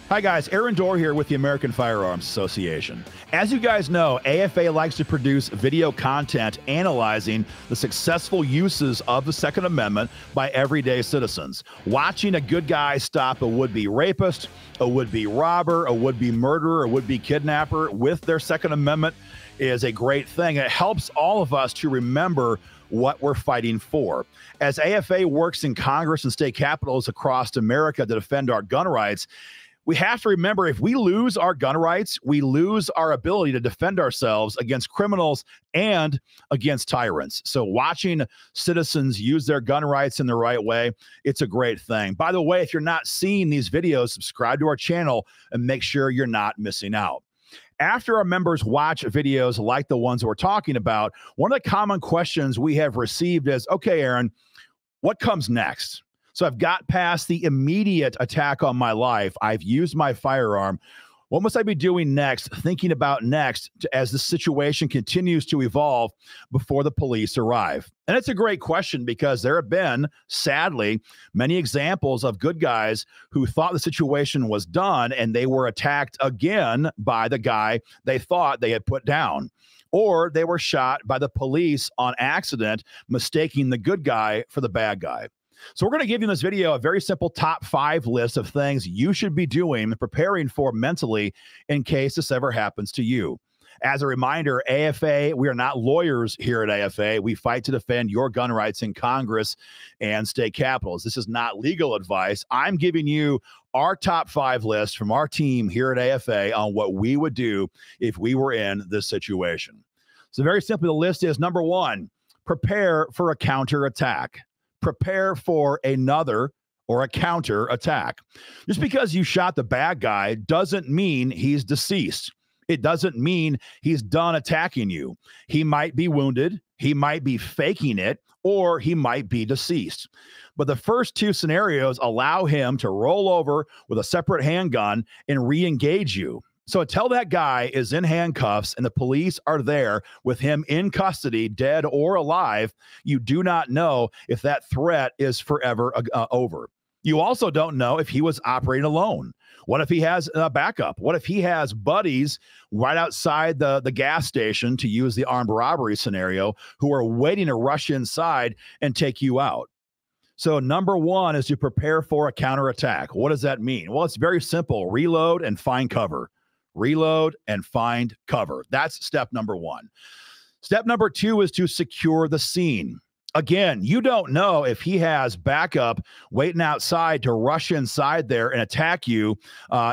Hi, guys. Aaron Dorr here with the American Firearms Association. As you guys know, AFA likes to produce video content analyzing the successful uses of the Second Amendment by everyday citizens. Watching a good guy stop a would-be rapist, a would-be robber, a would-be murderer, a would-be kidnapper with their Second Amendment is a great thing. It helps all of us to remember what we're fighting for. As AFA works in Congress and state capitals across America to defend our gun rights, we have to remember if we lose our gun rights, we lose our ability to defend ourselves against criminals and against tyrants. So watching citizens use their gun rights in the right way, it's a great thing. By the way, if you're not seeing these videos, subscribe to our channel and make sure you're not missing out. After our members watch videos like the ones we're talking about, one of the common questions we have received is, okay, Aaron, what comes next? So I've got past the immediate attack on my life. I've used my firearm. What must I be doing next, thinking about next as the situation continues to evolve before the police arrive? And it's a great question because there have been, sadly, many examples of good guys who thought the situation was done and they were attacked again by the guy they thought they had put down. Or they were shot by the police on accident, mistaking the good guy for the bad guy. So we're going to give you in this video a very simple top 5 list of things you should be doing and preparing for mentally in case this ever happens to you. As a reminder, AFA, we are not lawyers here at AFA. We fight to defend your gun rights in Congress and state capitals. This is not legal advice. I'm giving you our top 5 list from our team here at AFA on what we would do if we were in this situation. So very simply, the list is number 1, prepare for a counterattack. Prepare for another or a counter attack. Just because you shot the bad guy doesn't mean he's deceased. It doesn't mean he's done attacking you. He might be wounded, he might be faking it, or he might be deceased. But the first 2 scenarios allow him to roll over with a separate handgun and re-engage you. So until that guy is in handcuffs and the police are there with him in custody, dead or alive, you do not know if that threat is forever over. You also don't know if he was operating alone. What if he has a backup? What if he has buddies right outside the gas station, to use the armed robbery scenario, who are waiting to rush inside and take you out? So number 1 is to prepare for a counterattack. What does that mean? Well, it's very simple. Reload and find cover. Reload and find cover. That's step number 1. Step number 2 is to secure the scene. Again, you don't know if he has backup waiting outside to rush inside there and attack you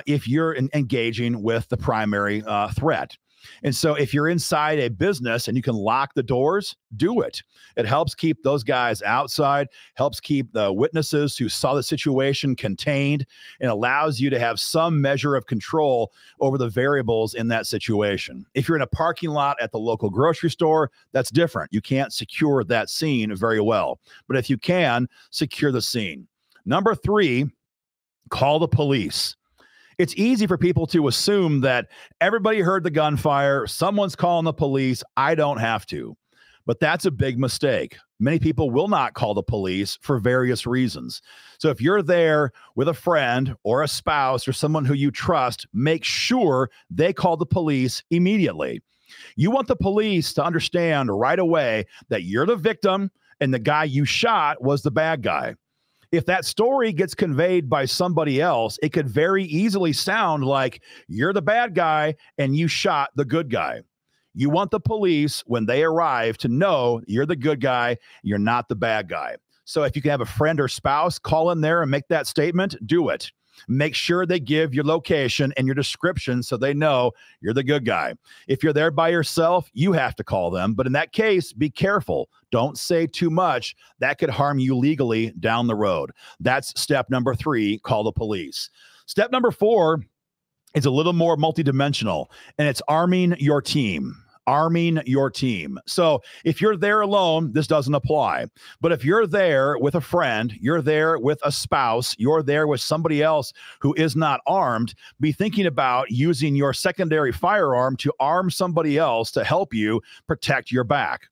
if you're engaging with the primary threat. And so if you're inside a business and you can lock the doors, do it. It helps keep those guys outside, helps keep the witnesses who saw the situation contained, and allows you to have some measure of control over the variables in that situation. If you're in a parking lot at the local grocery store, that's different. You can't secure that scene very well. But if you can, secure the scene. Number 3, call the police. It's easy for people to assume that everybody heard the gunfire, someone's calling the police, I don't have to. But that's a big mistake. Many people will not call the police for various reasons. So if you're there with a friend or a spouse or someone who you trust, make sure they call the police immediately. You want the police to understand right away that you're the victim and the guy you shot was the bad guy. If that story gets conveyed by somebody else, it could very easily sound like you're the bad guy and you shot the good guy. You want the police, when they arrive, to know you're the good guy, you're not the bad guy. So if you can have a friend or spouse call in there and make that statement, do it. Make sure they give your location and your description so they know you're the good guy. If you're there by yourself, you have to call them. But in that case, be careful. Don't say too much. That could harm you legally down the road. That's step number 3, call the police. Step number 4 is a little more multidimensional, and it's arming your team. Arming your team. So if you're there alone, this doesn't apply. But if you're there with a friend, you're there with a spouse, you're there with somebody else who is not armed, be thinking about using your secondary firearm to arm somebody else to help you protect your back.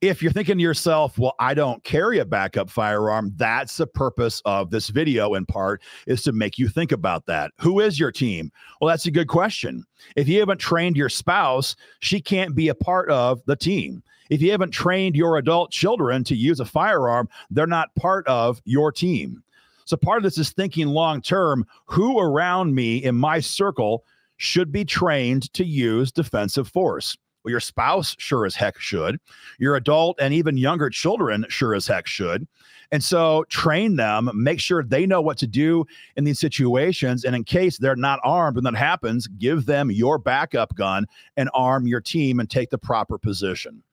If you're thinking to yourself, well, I don't carry a backup firearm, that's the purpose of this video in part, is to make you think about that. Who is your team? Well, that's a good question. If you haven't trained your spouse, she can't be a part of the team. If you haven't trained your adult children to use a firearm, they're not part of your team. So part of this is thinking long term, who around me in my circle should be trained to use defensive force? Well, your spouse sure as heck should. Your adult and even younger children sure as heck should. And so train them, make sure they know what to do in these situations. And in case they're not armed when that happens, give them your backup gun and arm your team and take the proper position.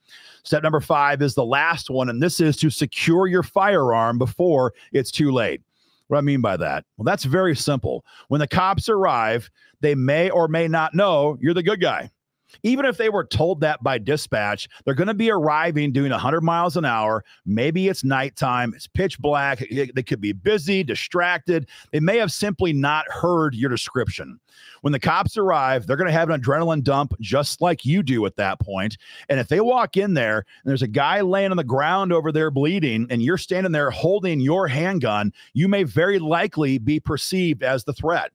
Step number 5 is the last one, and this is to secure your firearm before it's too late. What do I mean by that? Well, that's very simple. When the cops arrive, they may or may not know you're the good guy. Even if they were told that by dispatch, they're going to be arriving doing 100 miles an hour. Maybe it's nighttime. It's pitch black. They could be busy, distracted. They may have simply not heard your description. When the cops arrive, they're going to have an adrenaline dump just like you do at that point. And if they walk in there and there's a guy laying on the ground over there bleeding and you're standing there holding your handgun, you may very likely be perceived as the threat.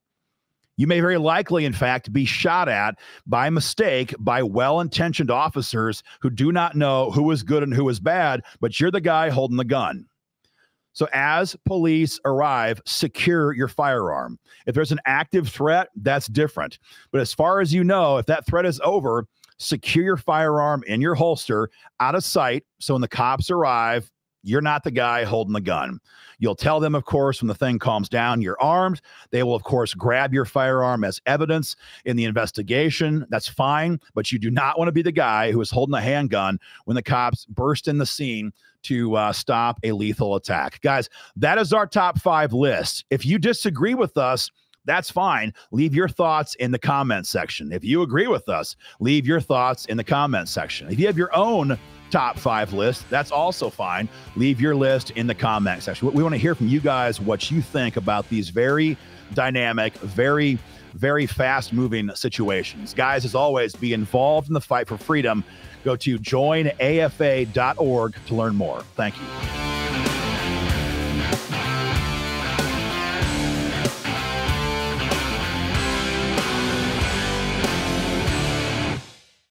You may very likely, in fact, be shot at by mistake by well-intentioned officers who do not know who is good and who is bad, but you're the guy holding the gun. So as police arrive, secure your firearm. If there's an active threat, that's different. But as far as you know, if that threat is over, secure your firearm in your holster out of sight. So when the cops arrive, you're not the guy holding the gun. You'll tell them, of course, when the thing calms down, you're armed. They will, of course, grab your firearm as evidence in the investigation. That's fine, but you do not want to be the guy who is holding a handgun when the cops burst in the scene to stop a lethal attack. Guys, that is our top 5 list. If you disagree with us, that's fine. Leave your thoughts in the comment section. If you agree with us, leave your thoughts in the comment section. If you have your own top 5 list, that's also fine. Leave your list in the comment section. We want to hear from you guys what you think about these very dynamic, very fast-moving situations. Guys, as always, be involved in the fight for freedom. Go to joinafa.org to learn more. Thank you.